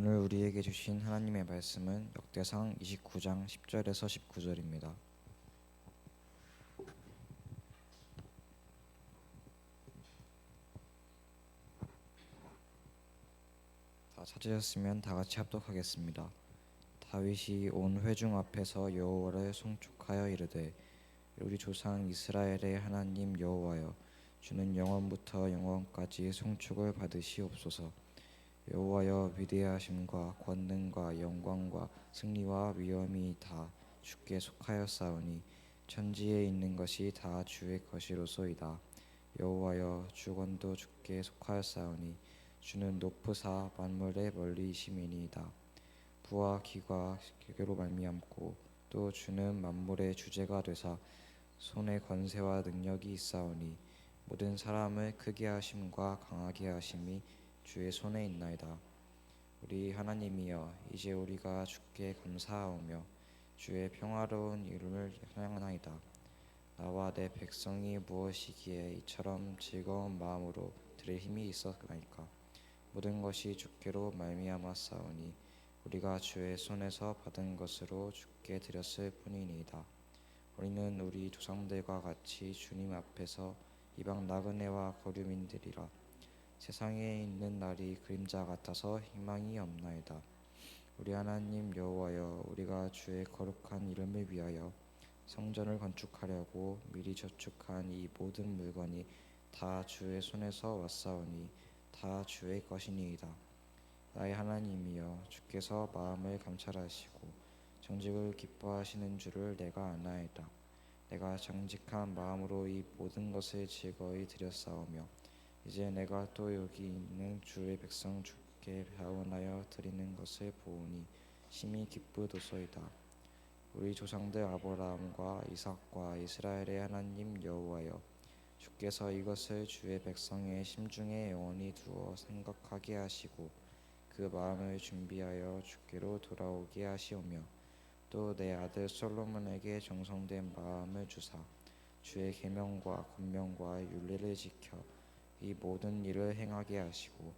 오늘 우리에게 주신 하나님의 말씀은 역대상 29장 10절에서 19절입니다. 다 찾으셨으면 다 같이 합독하겠습니다. 다윗이 온 회중 앞에서 여호와를 송축하여 이르되, 우리 조상 이스라엘의 하나님 여호와여, 주는 영원부터 영원까지 송축을 받으시옵소서. 여호와여, 위대하심과 권능과 영광과 승리와 위엄이 다 주께 속하였사오니 천지에 있는 것이 다 주의 것이로소이다. 여호와여, 주권도 주께 속하였사오니 주는 높으사 만물의 멀리이심이니이다. 부와 기가 기계로 말미암고 또 주는 만물의 주제가 되사 손에 권세와 능력이 있사오니 모든 사람을 크게 하심과 강하게 하심이 주의 손에 있나이다. 우리 하나님이여, 이제 우리가 주께 감사하오며 주의 평화로운 이름을 찬양하나이다. 나와 내 백성이 무엇이기에 이처럼 즐거운 마음으로 들을 힘이 있었나이까. 모든 것이 주께로 말미암았사오니 우리가 주의 손에서 받은 것으로 주께 드렸을 뿐이니이다. 우리는 우리 조상들과 같이 주님 앞에서 이방 나그네와 거류민들이라. 세상에 있는 날이 그림자 같아서 희망이 없나이다. 우리 하나님 여호와여, 우리가 주의 거룩한 이름을 위하여 성전을 건축하려고 미리 저축한 이 모든 물건이 다 주의 손에서 왔사오니 다 주의 것이니이다. 나의 하나님이여, 주께서 마음을 감찰하시고 정직을 기뻐하시는 줄을 내가 아나이다. 내가 정직한 마음으로 이 모든 것을 즐거이 드렸사오며 이제 내가 또 여기 있는 주의 백성 주께 자원하여 드리는 것을 보오니 심히 기쁘도소이다. 우리 조상들 아브라함과 이삭과 이스라엘의 하나님 여호와여, 주께서 이것을 주의 백성의 심중에 영원히 두어 생각하게 하시고 그 마음을 준비하여 주께로 돌아오게 하시오며 또 내 아들 솔로몬에게 정성된 마음을 주사 주의 계명과 권명과 율례를 지켜 이 모든 일을 행하게 하시고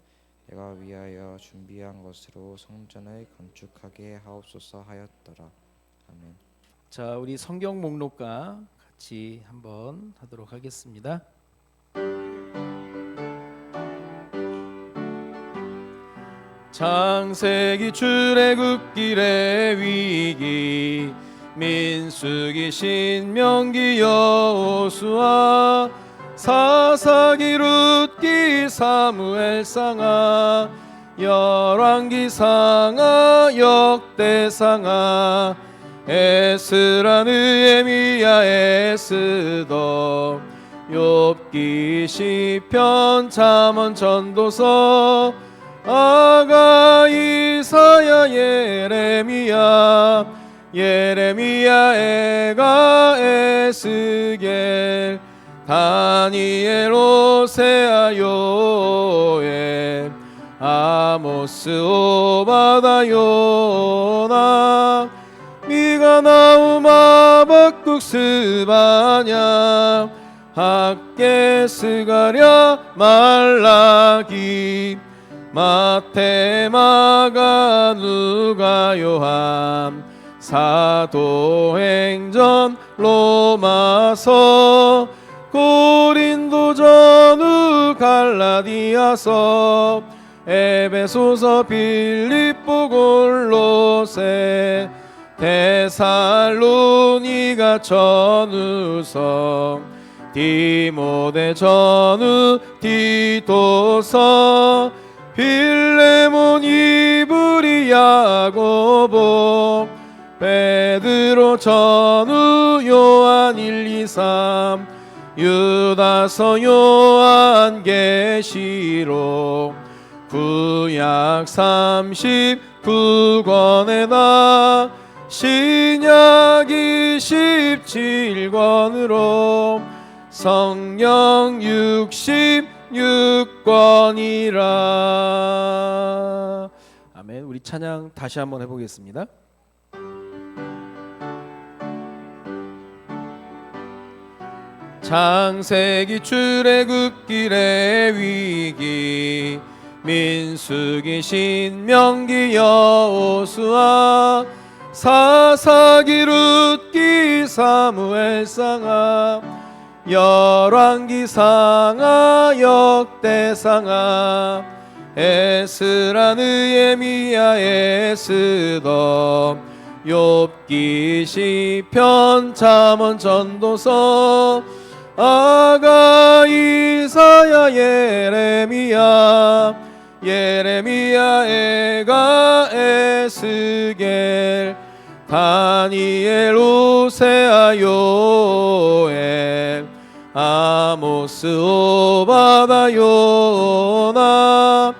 내가 위하여 준비한 것으로 성전을 건축하게 하옵소서 하였더라. 아멘. 자, 우리 성경 목록과 같이 한번 하도록 하겠습니다. 창세기 출애굽길의 위기, 민수기 신명기 여호수아, 사사기 룻기 사무엘상하, 열왕기 상하 역대상하, 에스라 느헤미야 에스더, 욥기 시편 잠언 전도서, 아가 이사야 예레미야 에가 에스겔, 다니엘 호세아 요엘, 아모스 오바다 요나, 미가 나움 하박국 스바냐, 학개 스가랴 말라기, 마태 마가 누가 요한, 사도행전 로마서, 고린도 전후 갈라디아서, 에베소서 빌립보 골로새, 데살로니가 전후서, 디모데 전후 디도서, 빌레몬 이브리 야고보, 베드로 전후 요한 1, 2, 3, 유다서 요한 계시록, 구약 39권에다 신약 27권으로 성령 66권이라. 아멘. 우리 찬양 다시 한번 해보겠습니다. 창세기 출애굽길의 위기, 민수기 신명기 여호수아 사사기 룻기 사무엘상하 열왕기상하 역대상하 에스라 느헤미야 에스더 욥기 시편 잠언 전도서 아가 이사야 예레미야 에가 에스겔 다니엘 호세아 요엘 아모스 오바다 요나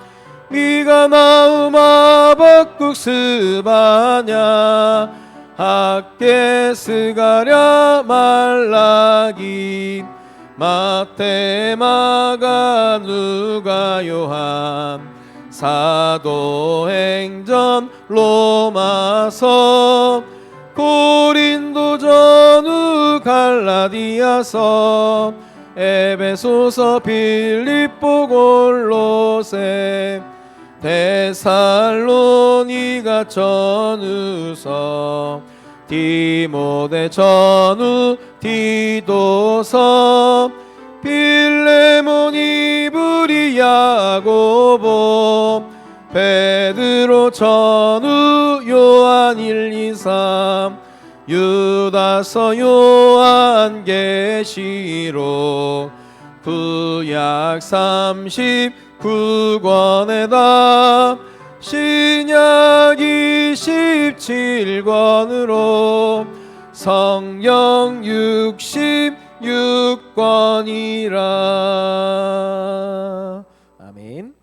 미가 나움 하박국 스바냐 학개 스가랴 말라기 마태 마가 누가 요한 사도행전 로마서 고린도 전후 갈라디아서 에베소서 빌립보 골로새 데살로니가 전후서 디모데 전후 디도서 빌레몬 이브리 야고보 베드로 전후 요한 1, 2, 3 유다서 요한 계시록 구약 39권에다 신약 27권으로 성경 66권이라. 아멘.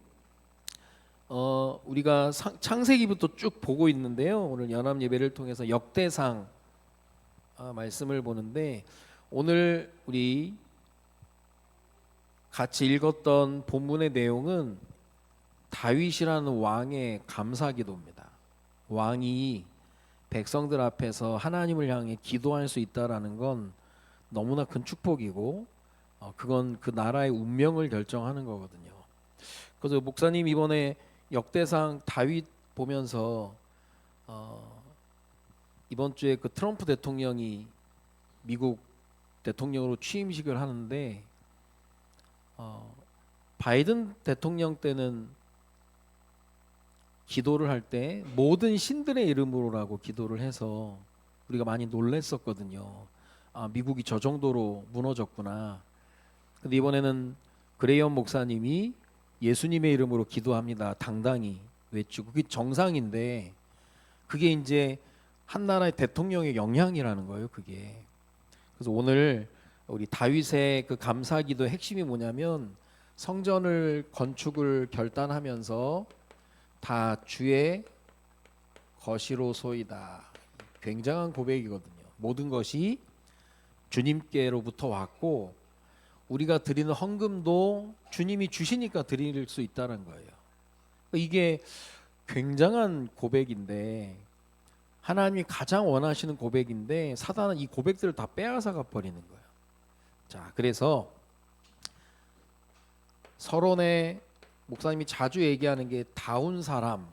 우리가 창세기부터 쭉 보고 있는데요. 오늘 연합 예배를 통해서 역대상 말씀을 보는데, 오늘 우리 같이 읽었던 본문의 내용은 다윗이라는 왕의 감사기도입니다. 왕이 백성들 앞에서 하나님을 향해 기도할 수 있다라는 건 너무나 큰 축복이고, 그건 그 나라의 운명을 결정하는 거거든요. 그래서 목사님 이번에 역대상 다윗 보면서 이번 주에 그 트럼프 대통령이 미국 대통령으로 취임식을 하는데, 바이든 대통령 때는 기도를 할 때 모든 신들의 이름으로라고 기도를 해서 우리가 많이 놀랬었거든요. 미국이 저 정도로 무너졌구나. 근데 이번에는 그레이엄 목사님이 예수님의 이름으로 기도합니다. 당당히 외치고, 그게 정상인데 그게 이제 한 나라의 대통령의 영향이라는 거예요. 그게. 그래서 오늘 우리 다윗의 그 감사기도의 핵심이 뭐냐면, 성전을 건축을 결단하면서 다 주의 것이로소이다. 굉장한 고백이거든요. 모든 것이 주님께로부터 왔고 우리가 드리는 헌금도 주님이 주시니까 드릴 수 있다는 거예요. 이게 굉장한 고백인데, 하나님이 가장 원하시는 고백인데 사단은 이 고백들을 다 빼앗아가 버리는 거예요. 자, 그래서 서론에 목사님이 자주 얘기하는 게 다운 사람,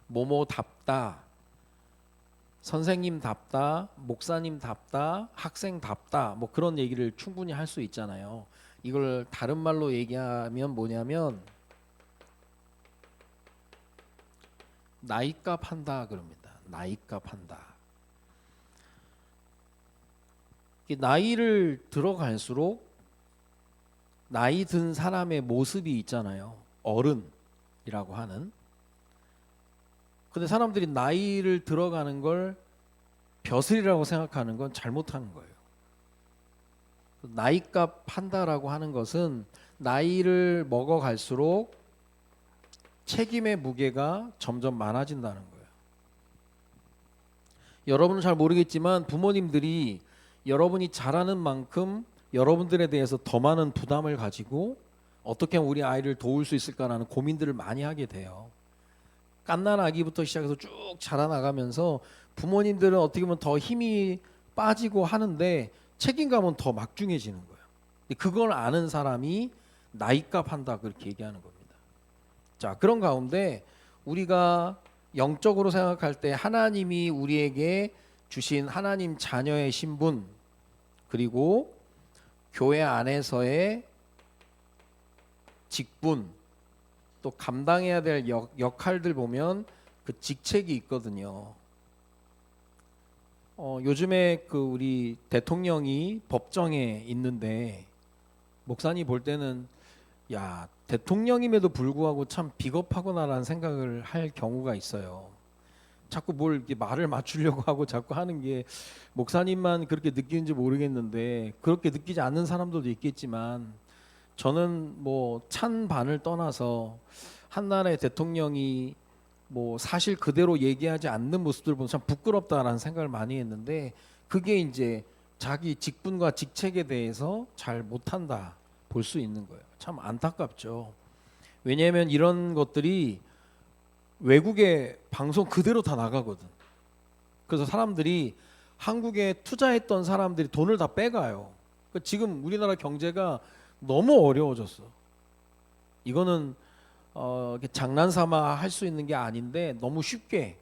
뭐뭐답다, 선생님답다, 목사님답다, 학생답다, 뭐 그런 얘기를 충분히 할 수 있잖아요. 이걸 다른 말로 얘기하면 뭐냐면 나이값 한다 그럽니다. 나이값 한다. 나이를 들어갈수록 나이 든 사람의 모습이 있잖아요. 어른이라고 하는. 근데 사람들이 나이를 들어가는 걸 벼슬이라고 생각하는 건 잘못하는 거예요. 나이값 한다라고 하는 것은 나이를 먹어갈수록 책임의 무게가 점점 많아진다는 거예요. 여러분은 잘 모르겠지만 부모님들이 여러분이 잘하는 만큼 여러분들에 대해서 더 많은 부담을 가지고 어떻게 하면 우리 아이를 도울 수 있을까라는 고민들을 많이 하게 돼요. 갓난 아기부터 시작해서 쭉 자라나가면서 부모님들은 어떻게 보면 더 힘이 빠지고 하는데 책임감은 더 막중해지는 거예요. 그걸 아는 사람이 나이값 한다 그렇게 얘기하는 겁니다. 자, 그런 가운데 우리가 영적으로 생각할 때 하나님이 우리에게 주신 하나님 자녀의 신분, 그리고 교회 안에서의 직분, 또 감당해야 될 역할들 보면 그 직책이 있거든요. 요즘에 그 우리 대통령이 법정에 있는데 목사님 볼 때는 야, 대통령임에도 불구하고 참 비겁하구나라는 생각을 할 경우가 있어요. 자꾸 뭘 이렇게 말을 맞추려고 하고 자꾸 하는 게 목사님만 그렇게 느끼는지 모르겠는데 그렇게 느끼지 않는 사람들도 있겠지만 저는 뭐 찬반을 떠나서 한나라의 대통령이 뭐 사실 그대로 얘기하지 않는 모습들 보면 참 부끄럽다라는 생각을 많이 했는데 그게 이제 자기 직분과 직책에 대해서 잘 못한다 볼 수 있는 거예요. 참 안타깝죠. 왜냐하면 이런 것들이 외국에 방송 그대로 다 나가거든. 그래서 사람들이 한국에 투자했던 사람들이 돈을 다 빼가요. 그러니까 지금 우리나라 경제가 너무 어려워졌어. 이거는 이렇게 장난삼아 할 수 있는 게 아닌데 너무 쉽게.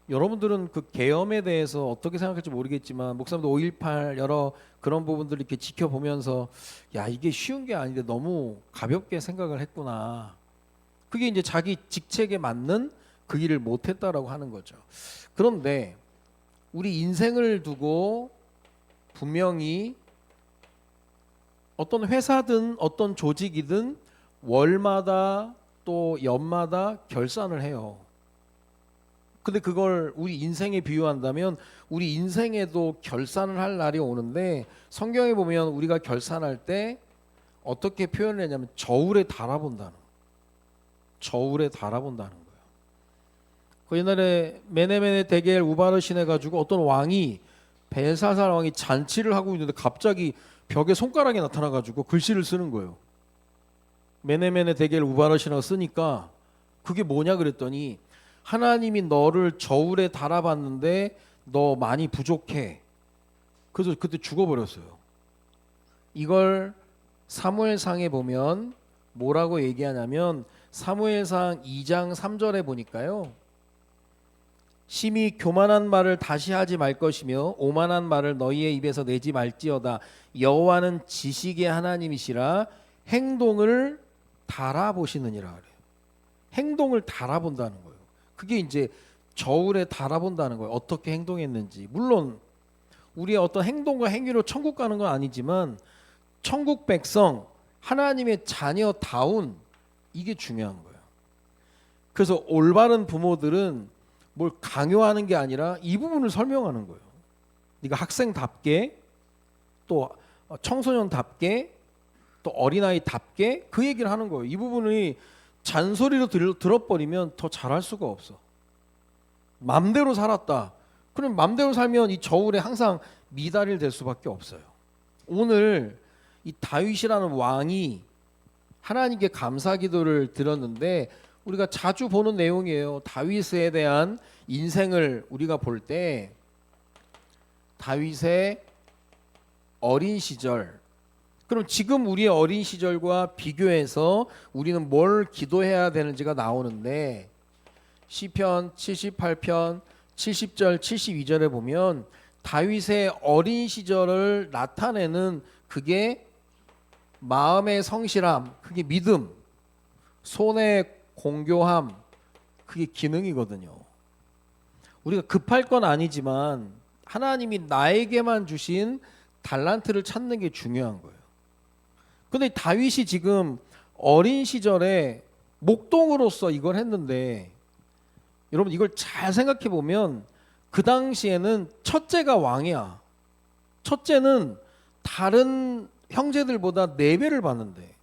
여러분들은 그 계엄에 대해서 어떻게 생각할지 모르겠지만 목사님도 5.18 여러 그런 부분들을 이렇게 지켜보면서 야, 이게 쉬운 게 아닌데 너무 가볍게 생각을 했구나. 그게 이제 자기 직책에 맞는 그 일을 못했다라고 하는 거죠. 그런데 우리 인생을 두고 분명히 어떤 회사든 어떤 조직이든 월마다 또 연마다 결산을 해요. 근데 그걸 우리 인생에 비유한다면 우리 인생에도 결산을 할 날이 오는데 성경에 보면 우리가 결산할 때 어떻게 표현을 했냐면 저울에 달아본다는 거예요. 저울에 달아본다는 거예요. 그 옛날에 메네메네 데겔 우바르신 해가지고 어떤 왕이 벨사살 왕이 잔치를 하고 있는데 갑자기 벽에 손가락이 나타나가지고 글씨를 쓰는 거예요. 메네메네 데겔 우바르신이라고 쓰니까 그게 뭐냐 그랬더니 하나님이 너를 저울에 달아봤는데 너 많이 부족해. 그래서 그때 죽어버렸어요. 이걸 사무엘상에 보면 뭐라고 얘기하냐면 사무엘상 2장 3절에 보니까요. 심히 교만한 말을 다시 하지 말 것이며 오만한 말을 너희의 입에서 내지 말지어다. 여호와는 지식의 하나님이시라 행동을 달아보시느니라 그래요. 행동을 달아본다는 거예요. 그게 이제 저울에 달아본다는 거예요. 어떻게 행동했는지. 물론 우리의 어떤 행동과 행위로 천국 가는 건 아니지만 천국 백성 하나님의 자녀다운 이게 중요한 거예요. 그래서 올바른 부모들은 뭘 강요하는 게 아니라 이 부분을 설명하는 거예요. 네가 학생답게 또 청소년답게 또 어린아이답게 그 얘기를 하는 거예요. 이 부분이 잔소리로 들어버리면 더 잘할 수가 없어. 맘대로 살았다. 그럼 맘대로 살면 이 저울에 항상 미달이 될 수밖에 없어요. 오늘 이 다윗이라는 왕이 하나님께 감사 기도를 드렸는데 우리가 자주 보는 내용이에요. 다윗에 대한 인생을 우리가 볼 때 다윗의 어린 시절, 그럼 지금 우리의 어린 시절과 비교해서 우리는 뭘 기도해야 되는지가 나오는데 시편 78편 70절 72절에 보면 다윗의 어린 시절을 나타내는 그게 마음의 성실함, 그게 믿음, 손의 공교함, 그게 기능이거든요. 우리가 급할 건 아니지만 하나님이 나에게만 주신 달란트를 찾는 게 중요한 거예요. 근데 다윗이 지금 어린 시절에 목동으로서 이걸 했는데 여러분 이걸 잘 생각해 보면 그 당시에는 첫째가 왕이야. 첫째는 다른 형제들보다 4배를 받는데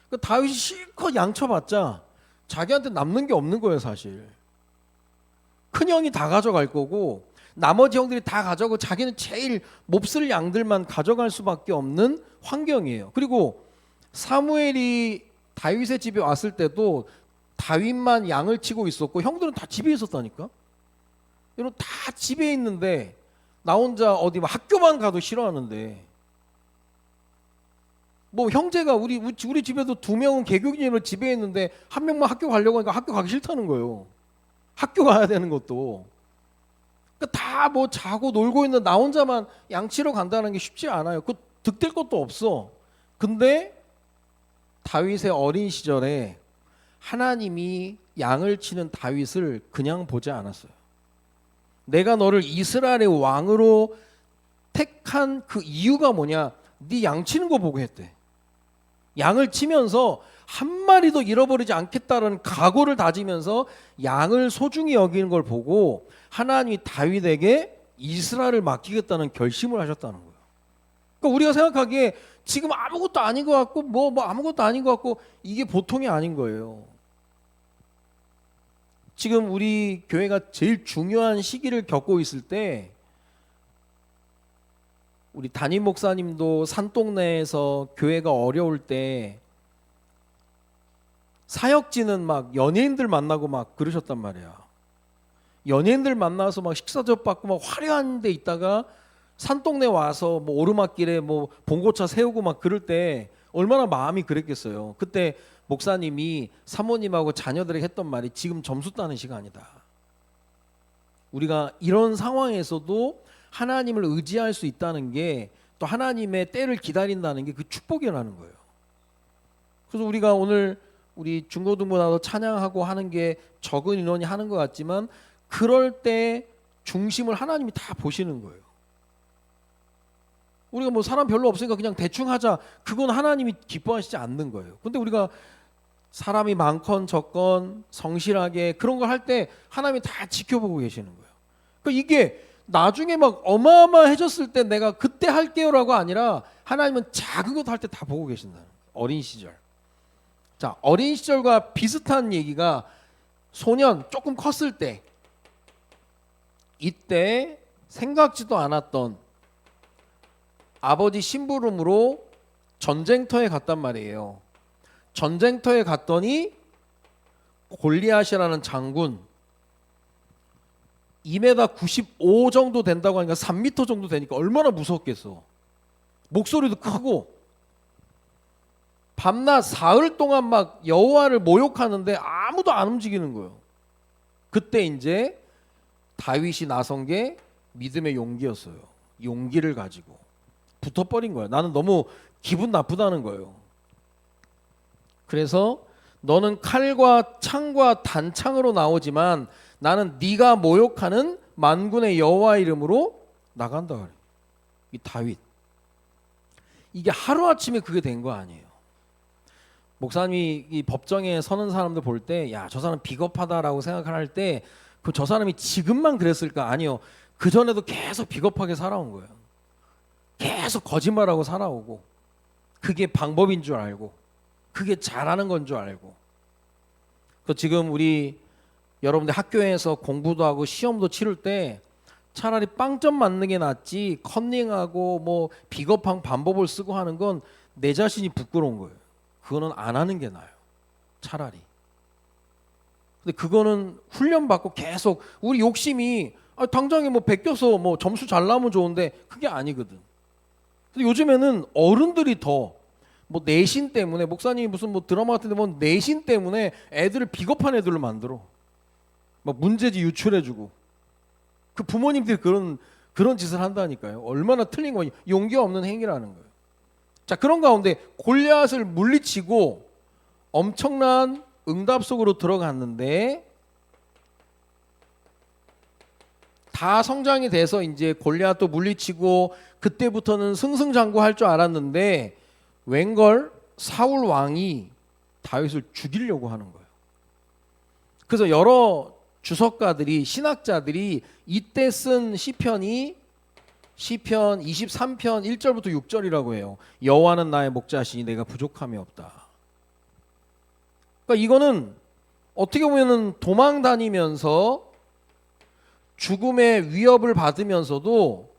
그러니까 다윗이 실컷 양쳐봤자 자기한테 남는 게 없는 거예요 사실. 큰형이 다 가져갈 거고 나머지 형들이 다 가져가고 자기는 제일 몹쓸 양들만 가져갈 수밖에 없는 환경이에요. 그리고 사무엘이 다윗의 집에 왔을 때도 다윗만 양을 치고 있었고 형들은 다 집에 있었다니까. 여러분 다 집에 있는데 나 혼자 어디 학교만 가도 싫어하는데 뭐 형제가 우리 집에도 두 명은 개교인으로 집에 있는데 한 명만 학교 가려고 하니까 학교 가기 싫다는 거예요. 학교 가야 되는 것도. 그러니까 다 뭐 자고 놀고 있는 나 혼자만 양치러 간다는 게 쉽지 않아요. 그 득될 것도 없어. 근데 다윗의 어린 시절에 하나님이 양을 치는 다윗을 그냥 보지 않았어요. 내가 너를 이스라엘의 왕으로 택한 그 이유가 뭐냐? 네 양 치는 거 보고 했대. 양을 치면서 한 마리도 잃어버리지 않겠다는 각오를 다지면서 양을 소중히 여기는 걸 보고 하나님이 다윗에게 이스라엘을 맡기겠다는 결심을 하셨다는 거예요. 그러니까 우리가 생각하기에 지금 아무것도 아닌 것 같고 뭐 아무것도 아닌 것 같고 이게 보통이 아닌 거예요. 지금 우리 교회가 제일 중요한 시기를 겪고 있을 때 우리 담임 목사님도 산동네에서 교회가 어려울 때 사역지는 막 연예인들 만나고 막 그러셨단 말이야. 연예인들 만나서 막 식사접 받고 막 화려한 데 있다가 산동네 와서 뭐 오르막길에 뭐 봉고차 세우고 막 그럴 때 얼마나 마음이 그랬겠어요. 그때 목사님이 사모님하고 자녀들에게 했던 말이 지금 점수 따는 시간이다. 우리가 이런 상황에서도 하나님을 의지할 수 있다는 게 또 하나님의 때를 기다린다는 게 그 축복이라는 거예요. 그래서 우리가 오늘 우리 중고등부나도 찬양하고 하는 게 적은 인원이 하는 것 같지만 그럴 때 중심을 하나님이 다 보시는 거예요. 우리가 뭐 사람 별로 없으니까 그냥 대충 하자. 그건 하나님이 기뻐하시지 않는 거예요. 근데 우리가 사람이 많건 적건 성실하게 그런 걸 할 때 하나님이 다 지켜보고 계시는 거예요. 그러니까 이게 나중에 막 어마어마해졌을 때 내가 그때 할게요라고 아니라 하나님은 작은 것 할 때 다 보고 계신다는 거예요. 어린 시절. 자, 어린 시절과 비슷한 얘기가 소년 조금 컸을 때 이때 생각지도 않았던 아버지 심부름으로 전쟁터에 갔단 말이에요. 전쟁터에 갔더니 골리앗이라는 장군 2m 95 정도 된다고 하니까 3m 정도 되니까 얼마나 무섭겠어. 목소리도 크고 밤낮 사흘 동안 막 여호와를 모욕하는데 아무도 안 움직이는 거예요. 그때 이제 다윗이 나선 게 믿음의 용기였어요. 용기를 가지고 붙어버린 거예요. 나는 너무 기분 나쁘다는 거예요. 그래서 너는 칼과 창과 단창으로 나오지만 나는 네가 모욕하는 만군의 여호와 이름으로 나간다 그래. 이 다윗. 이게 하루아침에 그게 된 거 아니에요. 목사님이 이 법정에 서는 사람들 볼 때 야, 저 사람 비겁하다라고 생각할 때 그 저 사람이 지금만 그랬을까? 아니요. 그 전에도 계속 비겁하게 살아온 거예요. 계속 거짓말하고 살아오고 그게 방법인 줄 알고 그게 잘하는 건 줄 알고. 그 지금 우리 여러분들 학교에서 공부도 하고 시험도 치를 때 차라리 빵점 맞는 게 낫지 컨닝하고 뭐 비겁한 방법을 쓰고 하는 건 내 자신이 부끄러운 거예요. 그거는 안 하는 게 나아요. 차라리. 근데 그거는 훈련받고 계속 우리 욕심이 당장에 뭐 베껴서 뭐 점수 잘 나오면 좋은데 그게 아니거든. 근데 요즘에는 어른들이 더 뭐 내신 때문에 목사님이 무슨 뭐 드라마 같은데 뭐 내신 때문에 애들을 비겁한 애들로 만들어. 막 문제지 유출해주고. 그 부모님들이 그런 짓을 한다니까요. 얼마나 틀린 거니? 용기가 없는 행위라는 거예요. 자, 그런 가운데 골리앗을 물리치고 엄청난 응답 속으로 들어갔는데 다 성장이 돼서 이제 골리앗도 물리치고 그때부터는 승승장구할 줄 알았는데 웬걸 사울 왕이 다윗을 죽이려고 하는 거예요. 그래서 여러 주석가들이 신학자들이 이때 쓴 시편이 시편 23편 1절부터 6절이라고 해요. 여호와는 나의 목자시니 내가 부족함이 없다. 그러니까 이거는 어떻게 보면은 도망 다니면서 죽음의 위협을 받으면서도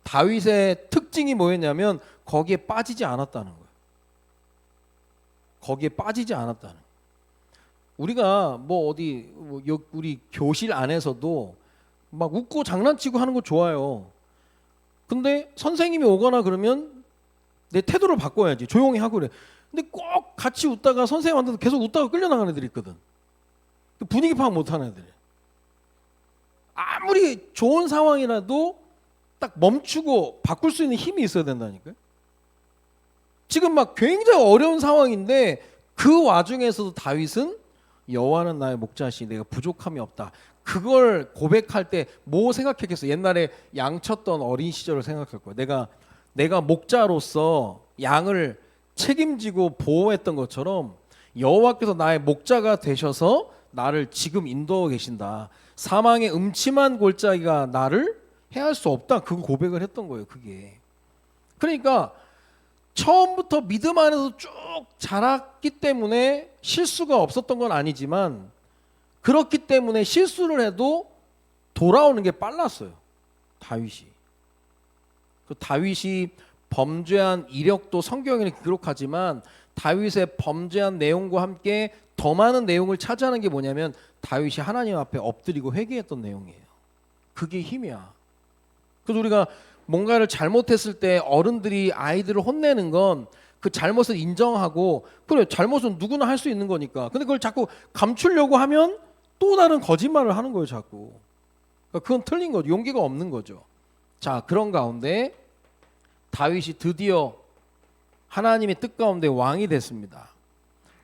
다윗의 특징이 뭐였냐면 거기에 빠지지 않았다는 거예요. 거기에 빠지지 않았다는 거예요. 우리가 뭐 어디 우리 교실 안에서도 막 웃고 장난치고 하는 거 좋아요. 근데 선생님이 오거나 그러면 내 태도를 바꿔야지. 조용히 하고 그래. 근데 꼭 같이 웃다가 선생님한테도 계속 웃다가 끌려나가는 애들이 있거든. 분위기 파악 못하는 애들. 아무리 좋은 상황이라도 딱 멈추고 바꿀 수 있는 힘이 있어야 된다니까요. 지금 막 굉장히 어려운 상황인데 그 와중에서도 다윗은 여호와는 나의 목자시니 내가 부족함이 없다. 그걸 고백할 때 뭐 생각했겠어? 옛날에 양 쳤던 어린 시절을 생각할 거야. 내가 목자로서 양을 책임지고 보호했던 것처럼 여호와께서 나의 목자가 되셔서 나를 지금 인도하고 계신다. 사망의 음침한 골짜기가 나를 해할 수 없다. 그 고백을 했던 거예요. 그게. 그러니까 처음부터 믿음 안에서 쭉 자랐기 때문에 실수가 없었던 건 아니지만 그렇기 때문에 실수를 해도 돌아오는 게 빨랐어요. 다윗이. 그 다윗이 범죄한 이력도 성경에는 기록하지만 다윗의 범죄한 내용과 함께 더 많은 내용을 차지하는 게 뭐냐면 다윗이 하나님 앞에 엎드리고 회개했던 내용이에요. 그게 힘이야. 그래서 우리가 뭔가를 잘못했을 때 어른들이 아이들을 혼내는 건 그 잘못을 인정하고 그래 잘못은 누구나 할 수 있는 거니까. 근데 그걸 자꾸 감추려고 하면 또 다른 거짓말을 하는 거예요. 자꾸. 그러니까 그건 틀린 거죠. 용기가 없는 거죠. 자, 그런 가운데 다윗이 드디어 하나님의 뜻 가운데 왕이 됐습니다.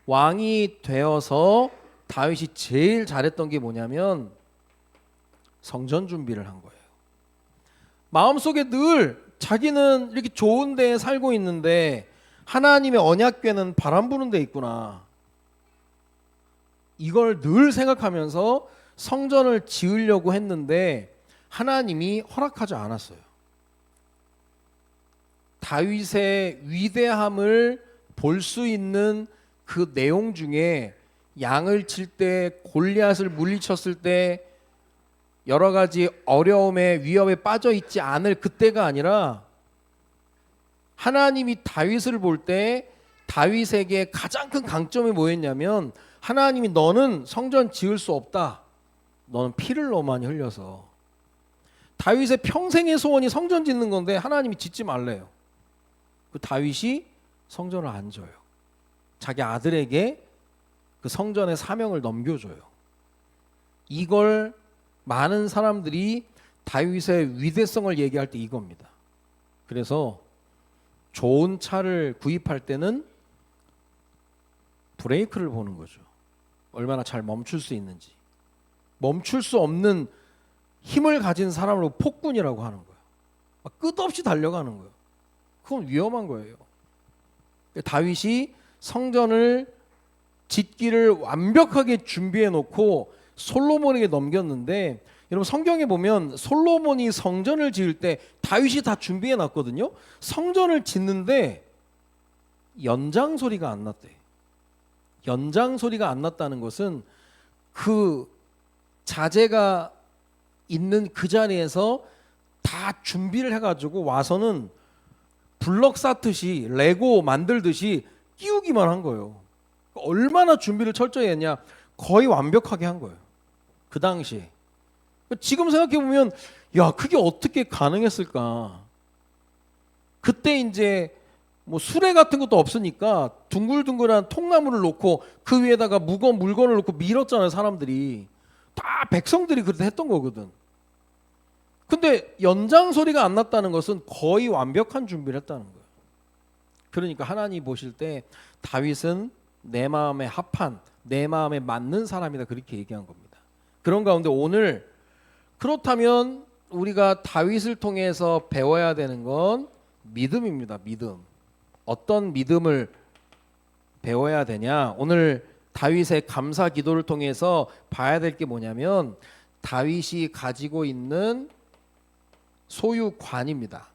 왕이 되어서 다윗이 제일 잘했던 게 뭐냐면 성전 준비를 한 거예요. 마음속에 늘 자기는 이렇게 좋은 데에 살고 있는데 하나님의 언약궤는 바람 부는 데 있구나. 이걸 늘 생각하면서 성전을 지으려고 했는데 하나님이 허락하지 않았어요. 다윗의 위대함을 볼 수 있는 그 내용 중에 양을 칠 때 골리앗을 물리쳤을 때 여러 가지 어려움에 위협에 빠져 있지 않을 그때가 아니라 하나님이 다윗을 볼 때 다윗에게 가장 큰 강점이 뭐였냐면 하나님이 너는 성전 지을 수 없다. 너는 피를 너무 많이 흘려서. 다윗의 평생의 소원이 성전 짓는 건데 하나님이 짓지 말래요. 그 다윗이 성전을 안 져요. 자기 아들에게 그 성전의 사명을 넘겨줘요. 이걸 많은 사람들이 다윗의 위대성을 얘기할 때 이겁니다. 그래서 좋은 차를 구입할 때는 브레이크를 보는 거죠. 얼마나 잘 멈출 수 있는지. 멈출 수 없는 힘을 가진 사람을 폭군이라고 하는 거예요. 막 끝없이 달려가는 거예요. 그건 위험한 거예요. 다윗이 성전을 짓기를 완벽하게 준비해 놓고 솔로몬에게 넘겼는데 여러분 성경에 보면 솔로몬이 성전을 지을 때 다윗이 다 준비해 놨거든요. 성전을 짓는데 연장 소리가 안 났대. 연장 소리가 안 났다는 것은 그 자재가 있는 그 자리에서 다 준비를 해가지고 와서는 블럭 쌓듯이 레고 만들듯이 끼우기만 한 거예요. 얼마나 준비를 철저히 했냐. 거의 완벽하게 한 거예요. 그 당시에. 지금 생각해보면 야 그게 어떻게 가능했을까. 그때 이제 뭐 수레 같은 것도 없으니까 둥글둥글한 통나무를 놓고 그 위에다가 무거운 물건을 놓고 밀었잖아요. 사람들이. 다 백성들이 그렇게 했던 거거든. 근데 연장 소리가 안 났다는 것은 거의 완벽한 준비를 했다는 거예요. 그러니까 하나님 보실 때 다윗은 내 마음에 합한 내 마음에 맞는 사람이다 그렇게 얘기한 겁니다. 그런 가운데 오늘 그렇다면 우리가 다윗을 통해서 배워야 되는 건 믿음입니다. 믿음. 어떤 믿음을 배워야 되냐? 오늘 다윗의 감사 기도를 통해서 봐야 될 게 뭐냐면 다윗이 가지고 있는 소유관입니다.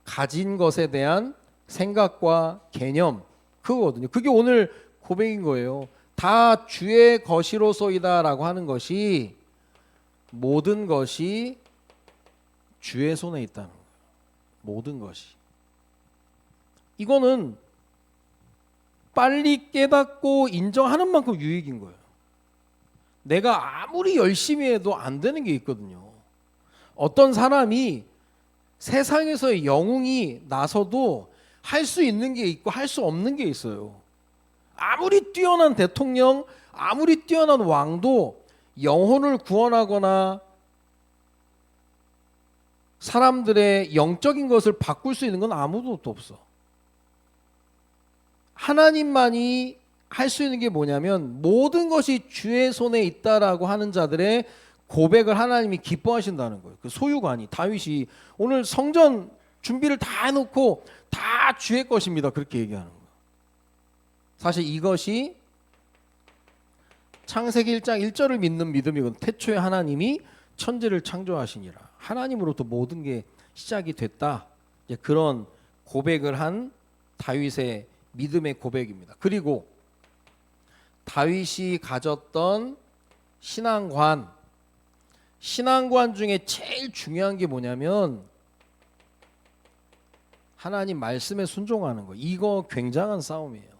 가진 것에 대한 생각과 개념 그거거든요. 그게 오늘 고백인 거예요. 다 주의 것이로소이다라고 하는 것이 모든 것이 주의 손에 있다는 거예요. 모든 것이. 이거는 빨리 깨닫고 인정하는 만큼 유익인 거예요. 내가 아무리 열심히 해도 안 되는 게 있거든요. 어떤 사람이 세상에서의 영웅이 나서도 할 수 있는 게 있고 할 수 없는 게 있어요. 아무리 뛰어난 대통령, 아무리 뛰어난 왕도 영혼을 구원하거나 사람들의 영적인 것을 바꿀 수 있는 건 아무도 없어. 하나님만이 할 수 있는 게 뭐냐면 모든 것이 주의 손에 있다라고 하는 자들의 고백을 하나님이 기뻐하신다는 거예요. 그 소유관이 다윗이 오늘 성전 준비를 다 해놓고 다 주의 것입니다. 그렇게 얘기하는 거예요. 사실 이것이 창세기 1장 1절을 믿는 믿음이거든. 태초에 하나님이 천지를 창조하시니라. 하나님으로부터 모든 게 시작이 됐다. 이제 그런 고백을 한 다윗의 믿음의 고백입니다. 그리고 다윗이 가졌던 신앙관 중에 제일 중요한 게 뭐냐면 하나님 말씀에 순종하는 거. 이거 굉장한 싸움이에요.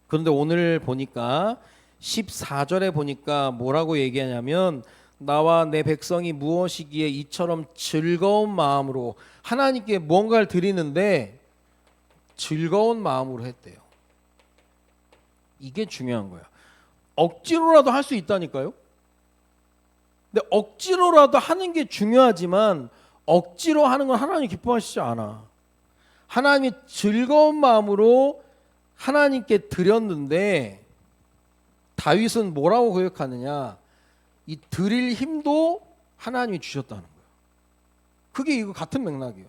그런데 오늘 보니까 14절에 보니까 뭐라고 얘기하냐면 나와 내 백성이 무엇이기에 이처럼 즐거운 마음으로 하나님께 뭔가를 드리는데 즐거운 마음으로 했대요. 이게 중요한 거야. 억지로라도 할 수 있다니까요. 근데 억지로라도 하는 게 중요하지만 억지로 하는 건 하나님 기뻐하시지 않아. 하나님이 즐거운 마음으로 하나님께 드렸는데 다윗은 뭐라고 고백하느냐? 이 드릴 힘도 하나님이 주셨다는 거예요. 그게 이거 같은 맥락이에요.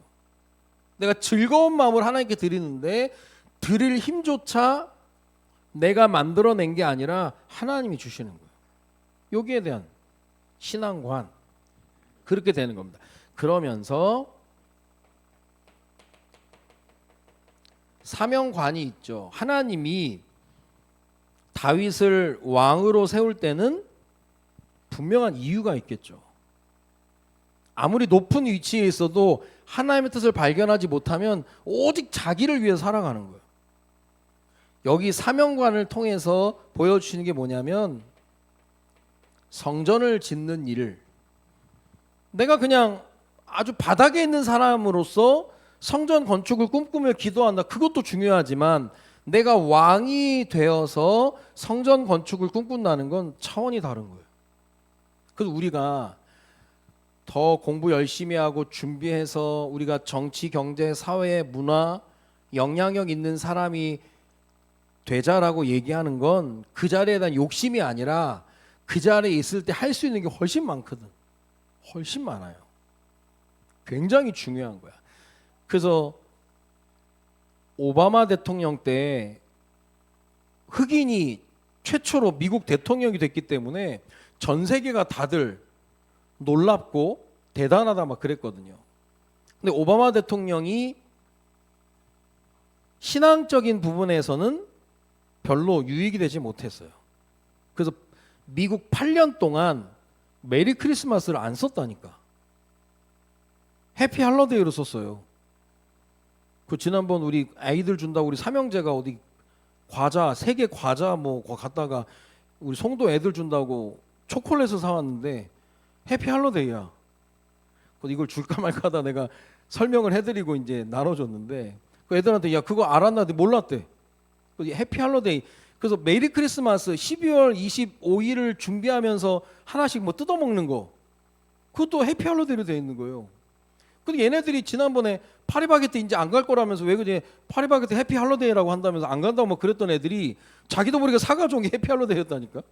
내가 즐거운 마음으로 하나님께 드리는데 드릴 힘조차 내가 만들어낸 게 아니라 하나님이 주시는 거예요. 여기에 대한 신앙관 그렇게 되는 겁니다. 그러면서 사명관이 있죠. 하나님이 다윗을 왕으로 세울 때는 분명한 이유가 있겠죠. 아무리 높은 위치에 있어도 하나님의 뜻을 발견하지 못하면 오직 자기를 위해 살아가는 거예요. 여기 사명관을 통해서 보여주시는 게 뭐냐면 성전을 짓는 일을 내가 그냥 아주 바닥에 있는 사람으로서 성전 건축을 꿈꾸며 기도한다. 그것도 중요하지만 내가 왕이 되어서 성전 건축을 꿈꾼다는 건 차원이 다른 거예요. 그래서 우리가 더 공부 열심히 하고 준비해서 우리가 정치, 경제, 사회, 문화, 영향력 있는 사람이 되자라고 얘기하는 건 그 자리에 대한 욕심이 아니라 그 자리에 있을 때 할 수 있는 게 훨씬 많거든. 훨씬 많아요. 굉장히 중요한 거야. 그래서 오바마 대통령 때 흑인이 최초로 미국 대통령이 됐기 때문에 전 세계가 다들 놀랍고 대단하다 막 그랬거든요. 근데 오바마 대통령이 신앙적인 부분에서는 별로 유익이 되지 못했어요. 그래서 미국 8년 동안 메리 크리스마스를 안 썼다니까. 해피 할러데이로 썼어요. 그 지난번 우리 아이들 준다고 우리 삼형제가 어디 과자 3개 과자 뭐 갔다가 우리 송도 애들 준다고 초콜릿을 사왔는데 해피 할러데이야. 이걸 줄까 말까 하다 내가 설명을 해드리고 이제 나눠줬는데 그 애들한테 야 그거 알았나? 몰랐대. 해피 할러데이. 그래서 메리 크리스마스 12월 25일을 준비하면서 하나씩 뭐 뜯어먹는 거 그것도 해피 할러데이로 되어 있는 거예요. 근데 얘네들이 지난번에 파리바게뜨 이제 안 갈 거라면서 왜 그래 파리바게뜨 해피 할러데이라고 한다면서 안 간다고 뭐 그랬던 애들이 자기도 모르게 사가져온 게 해피 할러데이였다니까.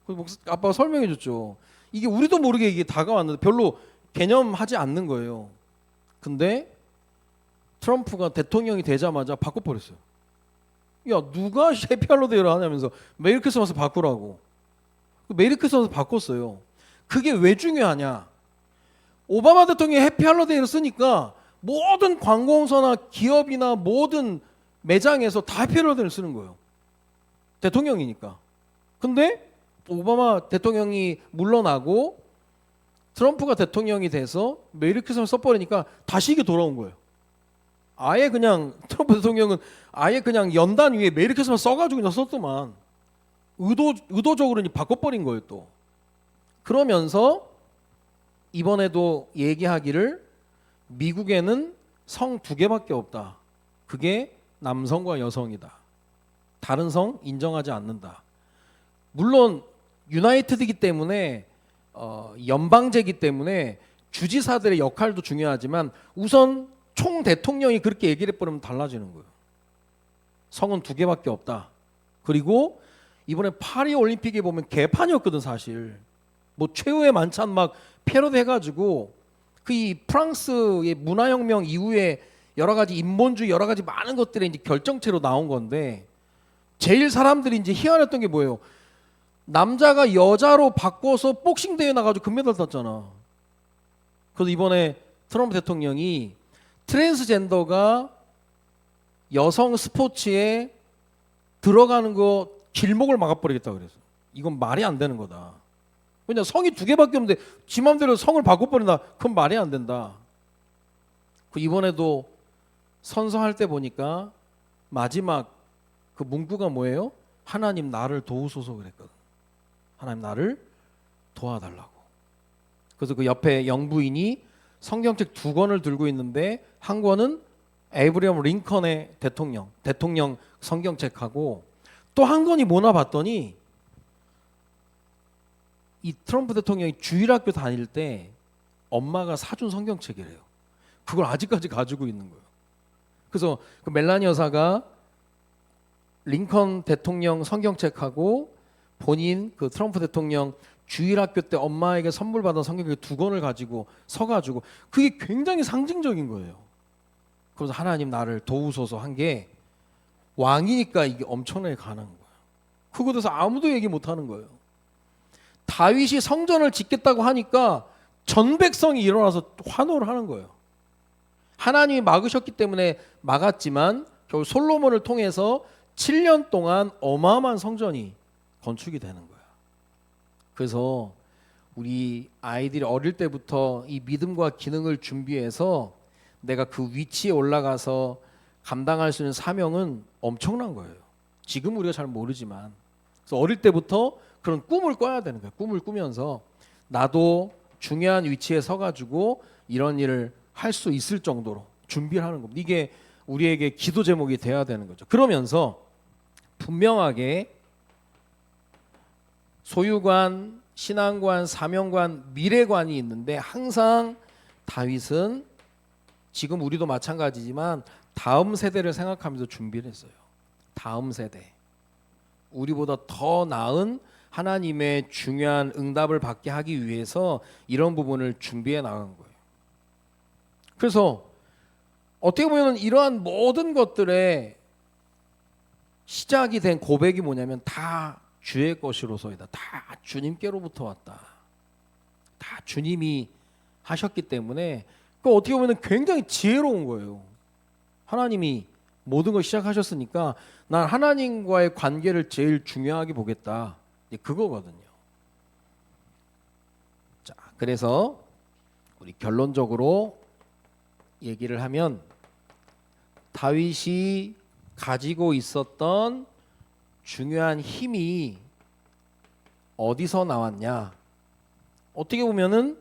그래서 아빠가 설명해 줬죠. 이게 우리도 모르게 이게 다가왔는데 별로 개념하지 않는 거예요. 근데 트럼프가 대통령이 되자마자 바꿔버렸어요. 야 누가 해피 할러데이를 하냐면서 메리 크리스마스 바꾸라고. 메리 크리스마스 바꿨어요. 그게 왜 중요하냐? 오바마 대통령이 해피 할러데이를 쓰니까 모든 관공서나 기업이나 모든 매장에서 다 해피 할러데이를 쓰는 거예요. 대통령이니까. 근데 오바마 대통령이 물러나고 트럼프가 대통령이 돼서 메리 크리스마스 써버리니까 다시 이게 돌아온 거예요. 아예 그냥 트럼프 대통령은 아예 그냥 연단 위에 메리 크리스마스 써가지고 그냥 썼더만 의도적으로 바꿔버린 거예요 또. 그러면서 이번에도 얘기하기를 미국에는 성 2개밖에 없다. 그게 남성과 여성이다. 다른 성 인정하지 않는다. 물론 유나이티드이기 때문에 연방제이기 때문에 주지사들의 역할도 중요하지만 우선 총 대통령이 그렇게 얘기를 해버리면 달라지는 거예요. 성은 2개밖에 없다. 그리고 이번에 파리 올림픽에 보면 개판이었거든 사실. 뭐 최후의 만찬 막 패러디 해가지고 그 이 프랑스의 문화혁명 이후에 여러 가지 인본주의 여러 가지 많은 것들이 이제 결정체로 나온 건데 제일 사람들이 이제 희한했던 게 뭐예요? 남자가 여자로 바꿔서 복싱 대회 나가지고 금메달 땄잖아. 그래서 이번에 트럼프 대통령이 트랜스젠더가 여성 스포츠에 들어가는 거 길목을 막아버리겠다 그래서 이건 말이 안 되는 거다. 왜냐 성이 2개밖에 없는데 지 맘대로 성을 바꿔버린다. 그건 말이 안 된다. 그 이번에도 선서할 때 보니까 마지막 그 문구가 뭐예요? 하나님 나를 도우소서 그랬거든. 하나님 나를 도와달라고. 그래서 그 옆에 영부인이 성경책 2권을 들고 있는데 한 권은 에이브리엄 링컨의 대통령 성경책하고 또 한 권이 뭐나 봤더니 이 트럼프 대통령이 주일학교 다닐 때 엄마가 사준 성경책이래요. 그걸 아직까지 가지고 있는 거예요. 그래서 그 멜라니 여사가 링컨 대통령 성경책하고 본인 그 트럼프 대통령 주일학교 때 엄마에게 선물 받은 성경책 2권을 가지고 서가지고 그게 굉장히 상징적인 거예요. 그래서 하나님 나를 도우소서 한 게 왕이니까 이게 엄청나게 가는 거예요. 그거에 대해서 아무도 얘기 못 하는 거예요. 다윗이 성전을 짓겠다고 하니까 전 백성이 일어나서 환호를 하는 거예요. 하나님이 막으셨기 때문에 막았지만 결국 솔로몬을 통해서 7년 동안 어마어마한 성전이 건축이 되는 거야. 그래서 우리 아이들이 어릴 때부터 이 믿음과 기능을 준비해서 내가 그 위치에 올라가서 감당할 수 있는 사명은 엄청난 거예요. 지금 우리가 잘 모르지만 그래서 어릴 때부터 그런 꿈을 꿔야 되는 거예요. 꿈을 꾸면서 나도 중요한 위치에 서가지고 이런 일을 할 수 있을 정도로 준비를 하는 겁니다. 이게 우리에게 기도 제목이 돼야 되는 거죠. 그러면서 분명하게 소유관, 신앙관, 사명관, 미래관이 있는데 항상 다윗은 지금 우리도 마찬가지지만 다음 세대를 생각하면서 준비를 했어요. 다음 세대. 우리보다 더 나은 하나님의 중요한 응답을 받게 하기 위해서 이런 부분을 준비해 나간 거예요. 그래서 어떻게 보면 이러한 모든 것들의 시작이 된 고백이 뭐냐면 다 주의 것이로소이다. 다 주님께로부터 왔다. 다 주님이 하셨기 때문에 그 어떻게 보면 굉장히 지혜로운 거예요. 하나님이 모든 걸 시작하셨으니까 난 하나님과의 관계를 제일 중요하게 보겠다. 그거거든요. 자, 그래서 우리 결론적으로 얘기를 하면 다윗이 가지고 있었던 중요한 힘이 어디서 나왔냐? 어떻게 보면은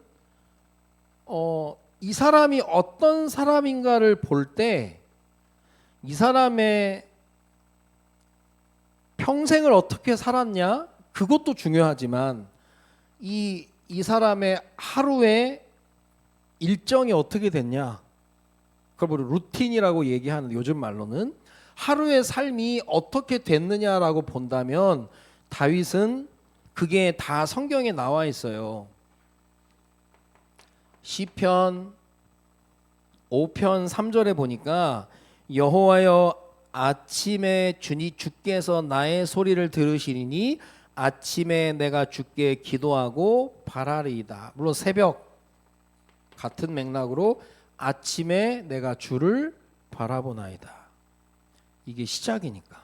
이 사람이 어떤 사람인가를 볼 때 이 사람의 평생을 어떻게 살았냐? 그것도 중요하지만 이 사람의 하루의 일정이 어떻게 됐냐? 그걸 루틴이라고 얘기하는 요즘 말로는 하루의 삶이 어떻게 됐느냐라고 본다면 다윗은 그게 다 성경에 나와 있어요. 시편 5편 3절에 보니까 여호와여 아침에 주께서 나의 소리를 들으시리니 아침에 내가 주께 기도하고 바라리이다. 물론 새벽 같은 맥락으로 아침에 내가 주를 바라보나이다. 이게 시작이니까.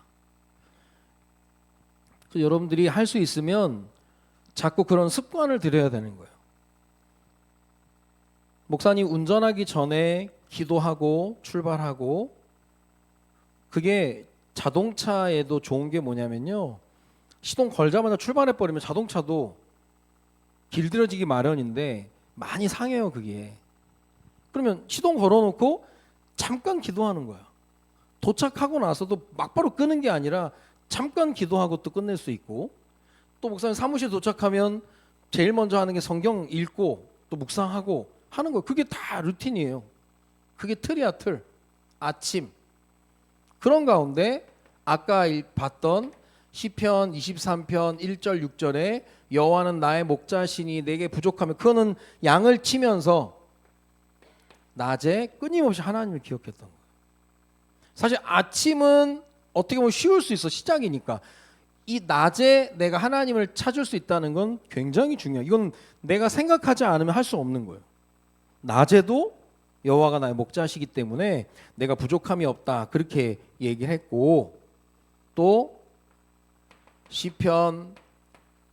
그래서 여러분들이 할 수 있으면 자꾸 그런 습관을 들여야 되는 거예요. 목사님 운전하기 전에 기도하고 출발하고 그게 자동차에도 좋은 게 뭐냐면요. 시동 걸자마자 출발해버리면 자동차도 길들여지기 마련인데 많이 상해요 그게. 그러면 시동 걸어놓고 잠깐 기도하는 거야. 도착하고 나서도 막바로 끄는 게 아니라 잠깐 기도하고 또 끝낼 수 있고, 또 목사님 사무실 도착하면 제일 먼저 하는 게 성경 읽고 또 묵상하고 하는 거예요. 그게 다 루틴이에요. 그게 틀이야, 틀. 아침. 그런 가운데 아까 봤던 시편 23편 1절 6절에 여호와는 나의 목자시니 내게 부족하면, 그거는 양을 치면서 낮에 끊임없이 하나님을 기억했던 거예요. 사실 아침은 어떻게 보면 쉬울 수 있어. 시작이니까. 이 낮에 내가 하나님을 찾을 수 있다는 건 굉장히 중요해요. 이건 내가 생각하지 않으면 할 수 없는 거예요. 낮에도 여호와가 나의 목자시기 때문에 내가 부족함이 없다, 그렇게 얘기를 했고, 또 시편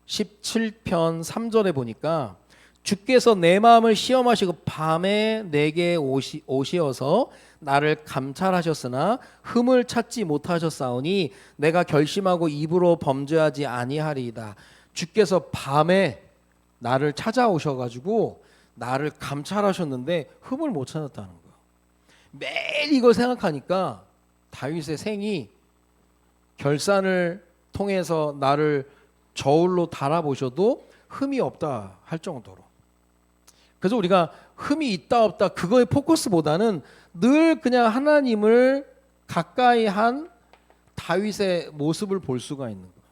17편 3절에 보니까 주께서 내 마음을 시험하시고 밤에 내게 오시어서 나를 감찰하셨으나 흠을 찾지 못하셨사오니 내가 결심하고 입으로 범죄하지 아니하리이다. 주께서 밤에 나를 찾아오셔가지고 나를 감찰하셨는데 흠을 못 찾았다는 거예요. 매일 이걸 생각하니까 다윗의 생이 결산을 통해서 나를 저울로 달아보셔도 흠이 없다 할 정도로. 그래서 우리가 흠이 있다 없다 그거의 포커스보다는 늘 그냥 하나님을 가까이 한 다윗의 모습을 볼 수가 있는 거예요.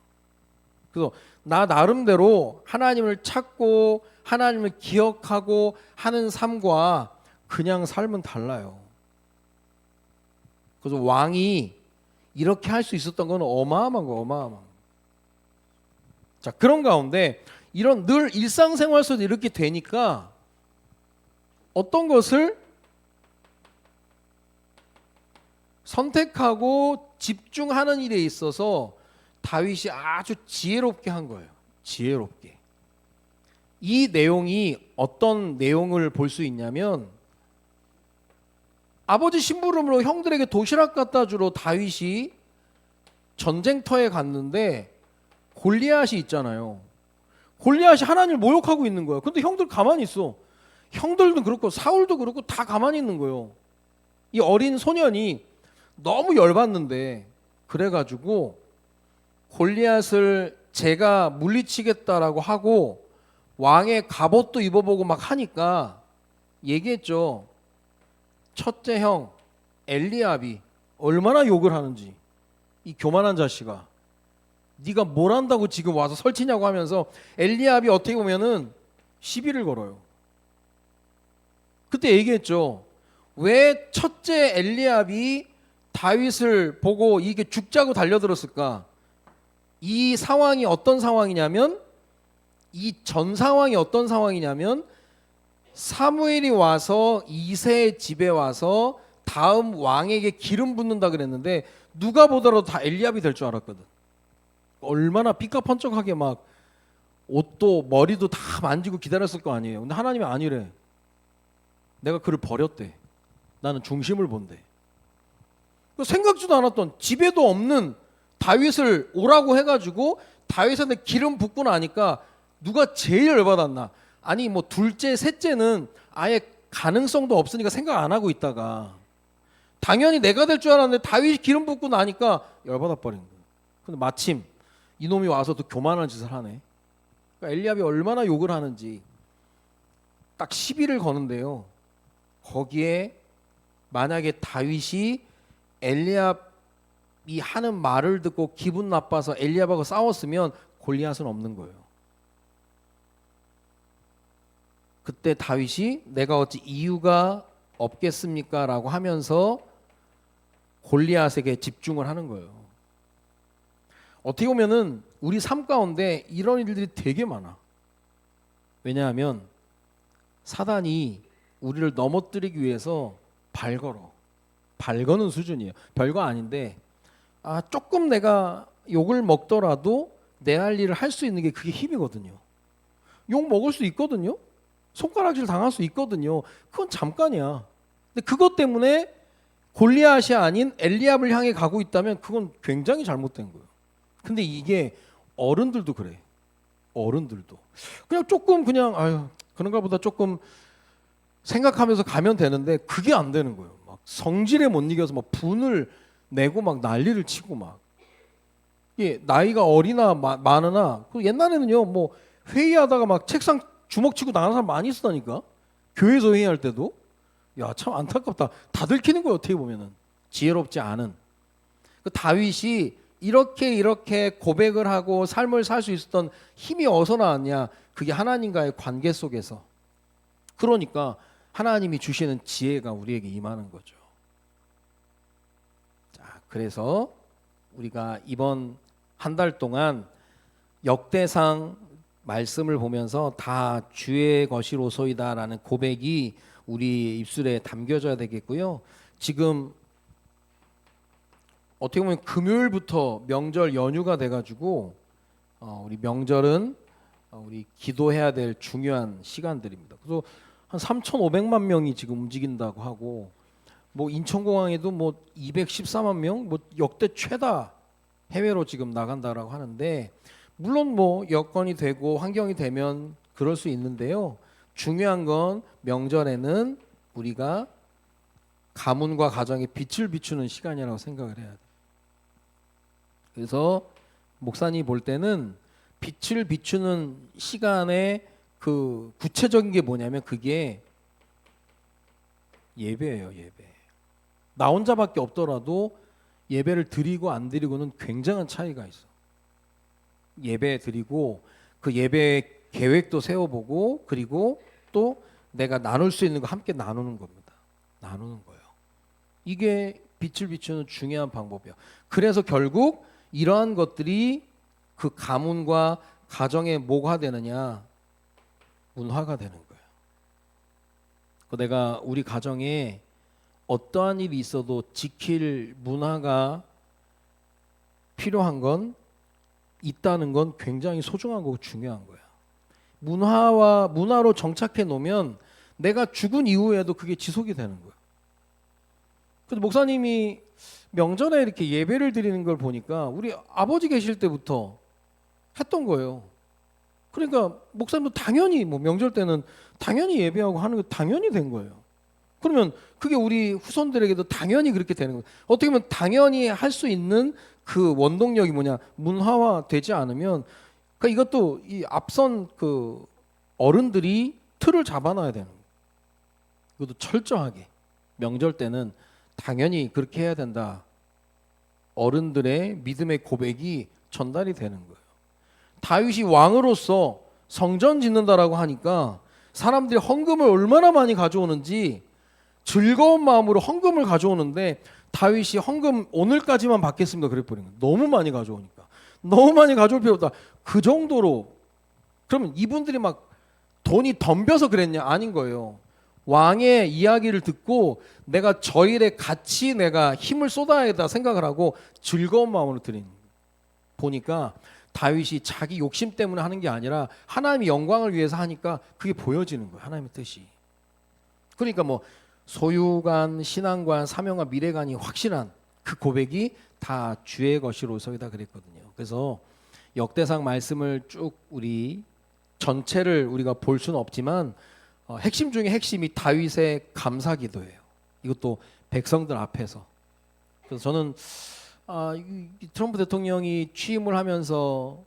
그래서 나 나름대로 하나님을 찾고 하나님을 기억하고 하는 삶과 그냥 삶은 달라요. 그래서 왕이 이렇게 할 수 있었던 건 어마어마한 거예요. 어마어마한 거. 자, 그런 가운데 이런 늘 일상생활 속에 이렇게 되니까 어떤 것을 선택하고 집중하는 일에 있어서 다윗이 아주 지혜롭게 한 거예요. 지혜롭게. 이 내용이 어떤 내용을 볼 수 있냐면, 아버지 심부름으로 형들에게 도시락 갖다 주러 다윗이 전쟁터에 갔는데 골리앗이 있잖아요. 골리앗이 하나님을 모욕하고 있는 거예요. 근데 형들 가만히 있어. 형들도 그렇고 사울도 그렇고 다 가만히 있는 거예요. 이 어린 소년이 너무 열받는데, 그래가지고 골리앗을 제가 물리치겠다라고 하고 왕의 갑옷도 입어보고 막 하니까 얘기했죠. 첫째 형 엘리압이 얼마나 욕을 하는지. 이 교만한 자식아, 네가 뭘 한다고 지금 와서 설치냐고 하면서 엘리압이 어떻게 보면은 시비를 걸어요. 그때 얘기했죠. 왜 첫째 엘리압이 다윗을 보고 이게 죽자고 달려들었을까? 이 상황이 어떤 상황이냐면, 이 전 상황이 어떤 상황이냐면, 사무엘이 와서 이새의 집에 와서 다음 왕에게 기름 붓는다 그랬는데 누가 보더라도 다 엘리압이 될 줄 알았거든. 얼마나 삐까뻔쩍하게 막 옷도 머리도 다 만지고 기다렸을 거 아니에요. 근데 하나님이 아니래. 내가 그를 버렸대. 나는 중심을 본대. 생각지도 않았던, 집에도 없는 다윗을 오라고 해가지고 다윗한테 기름 붓고 나니까 누가 제일 열받았나? 아니 뭐 둘째 셋째는 아예 가능성도 없으니까 생각 안 하고 있다가 당연히 내가 될 줄 알았는데 다윗이 기름 붓고 나니까 열받아 버린 거예요. 근데 마침 이놈이 와서 또 교만한 짓을 하네. 그러니까 엘리압이 얼마나 욕을 하는지 딱 시비를 거는데요. 거기에 만약에 다윗이 엘리압이 하는 말을 듣고 기분 나빠서 엘리압하고 싸웠으면 골리앗은 없는 거예요. 그때 다윗이 내가 어찌 이유가 없겠습니까? 라고 하면서 골리앗에게 집중을 하는 거예요. 어떻게 보면은 우리 삶 가운데 이런 일들이 되게 많아. 왜냐하면 사단이 우리를 넘어뜨리기 위해서 발거는 수준이에요. 별거 아닌데 조금 내가 욕을 먹더라도 내 할 일을 할 수 있는 게 그게 힘이거든요. 욕 먹을 수 있거든요. 손가락질 당할 수 있거든요. 그건 잠깐이야. 근데 그것 때문에 골리앗이 아닌 엘리압을 향해 가고 있다면 그건 굉장히 잘못된 거예요. 근데 이게 어른들도 그래. 어른들도 그냥 조금 그냥 아유 그런가 보다 조금 생각하면서 가면 되는데 그게 안 되는 거예요. 막 성질에 못 이겨서 막 분을 내고 막 난리를 치고 막. 예, 나이가 어리나 많으나 그 옛날에는요 뭐 회의하다가 막 책상 주먹 치고 나가는 사람 많이 있었다니까. 교회에서 회의할 때도. 야, 참 안타깝다. 다 들키는 거예요, 어떻게 보면은. 지혜롭지 않은. 그 다윗이 이렇게 고백을 하고 삶을 살 수 있었던 힘이 어디서 나왔냐? 그게 하나님과의 관계 속에서. 그러니까 하나님이 주시는 지혜가 우리에게 임하는 거죠. 자, 그래서 우리가 이번 한 달 동안 역대상 말씀을 보면서 다 주의 것이로소이다라는 고백이 우리 입술에 담겨져야 되겠고요. 지금 어떻게 보면 금요일부터 명절 연휴가 돼가지고 우리 명절은 우리 기도해야 될 중요한 시간들입니다. 그래서 한 3,500만 명이 지금 움직인다고 하고 뭐 인천공항에도 뭐 214만 명, 뭐 역대 최다 해외로 지금 나간다라고 하는데 물론 뭐 여건이 되고 환경이 되면 그럴 수 있는데요. 중요한 건 명절에는 우리가 가문과 가정에 빛을 비추는 시간이라고 생각을 해야 돼요. 그래서 목사님 볼 때는 빛을 비추는 시간에 그 구체적인 게 뭐냐면 그게 예배예요, 예배. 나 혼자밖에 없더라도 예배를 드리고 안 드리고는 굉장한 차이가 있어. 예배 드리고 그 예배 계획도 세워보고 그리고 또 내가 나눌 수 있는 거 함께 나누는 겁니다. 나누는 거예요. 이게 빛을 비추는 중요한 방법이야. 그래서 결국 이러한 것들이 그 가문과 가정에 뭐가 되느냐? 문화가 되는 거예요. 내가 우리 가정에 어떠한 일이 있어도 지킬 문화가 필요한 건 있다는 건 굉장히 소중한 거고 중요한 거야. 문화로 정착해 놓으면 내가 죽은 이후에도 그게 지속이 되는 거야. 그래서 목사님이 명절에 이렇게 예배를 드리는 걸 보니까 우리 아버지 계실 때부터 했던 거예요. 그러니까 목사님도 당연히 뭐 명절 때는 당연히 예배하고 하는 게 당연히 된 거예요. 그러면 그게 우리 후손들에게도 당연히 그렇게 되는 거예요. 어떻게 보면 당연히 할 수 있는 그 원동력이 뭐냐? 문화화 되지 않으면 그러니까 이것도 이 앞선 그 어른들이 틀을 잡아놔야 되는 거예요. 이것도 철저하게 명절 때는 당연히 그렇게 해야 된다. 어른들의 믿음의 고백이 전달이 되는 거예요. 다윗이 왕으로서 성전 짓는다라고 하니까 사람들이 헌금을 얼마나 많이 가져오는지 즐거운 마음으로 헌금을 가져오는데 다윗이 헌금 오늘까지만 받겠습니다 그랬버린 거예요. 너무 많이 가져오니까. 너무 많이 가져올 필요 없다. 그 정도로. 그러면 이분들이 막 돈이 덤벼서 그랬냐? 아닌 거예요. 왕의 이야기를 듣고 내가 저 일에 같이 내가 힘을 쏟아야겠다 생각을 하고 즐거운 마음으로 드리는 거예요. 보니까 다윗이 자기 욕심 때문에 하는 게 아니라 하나님의 영광을 위해서 하니까 그게 보여지는 거예요. 하나님의 뜻이. 그러니까 뭐 소유관, 신앙관, 사명관, 미래관이 확실한 그 고백이 다 주의 것이로서이다 그랬거든요. 그래서 역대상 말씀을 쭉 우리 전체를 우리가 볼 수는 없지만 핵심 중에 핵심이 다윗의 감사기도예요. 이것도 백성들 앞에서. 그래서 저는 이 트럼프 대통령이 취임을 하면서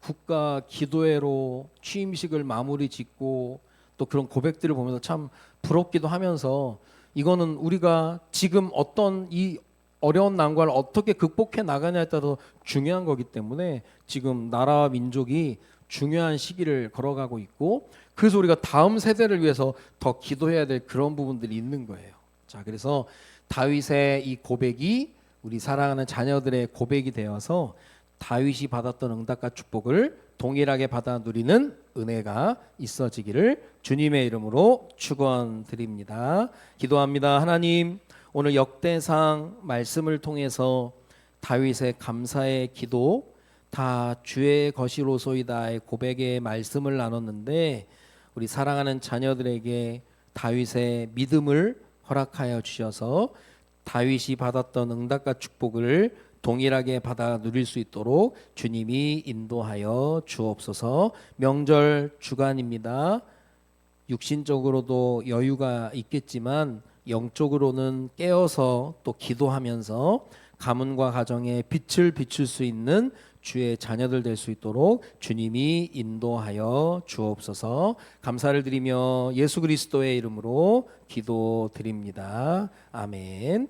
국가 기도회로 취임식을 마무리 짓고 또 그런 고백들을 보면서 참 부럽기도 하면서 이거는 우리가 지금 어떤 이 어려운 난관을 어떻게 극복해 나가냐에 따라서 중요한 거기 때문에 지금 나라와 민족이 중요한 시기를 걸어가고 있고 그래서 우리가 다음 세대를 위해서 더 기도해야 될 그런 부분들이 있는 거예요. 자, 그래서 다윗의 이 고백이 우리 사랑하는 자녀들의 고백이 되어서 다윗이 받았던 응답과 축복을 동일하게 받아 누리는 은혜가 있어지기를 주님의 이름으로 축원드립니다. 기도합니다. 하나님, 오늘 역대상 말씀을 통해서 다윗의 감사의 기도 다 주의 것이로소이다의 고백의 말씀을 나눴는데 우리 사랑하는 자녀들에게 다윗의 믿음을 허락하여 주셔서 다윗이 받았던 응답과 축복을 동일하게 받아 누릴 수 있도록 주님이 인도하여 주옵소서. 명절 주간입니다. 육신적으로도 여유가 있겠지만 영적으로는 깨어서 또 기도하면서 가문과 가정에 빛을 비출 수 있는 주의 자녀들 될 수 있도록 주님이 인도하여 주옵소서. 감사를 드리며 예수 그리스도의 이름으로 기도드립니다. 아멘.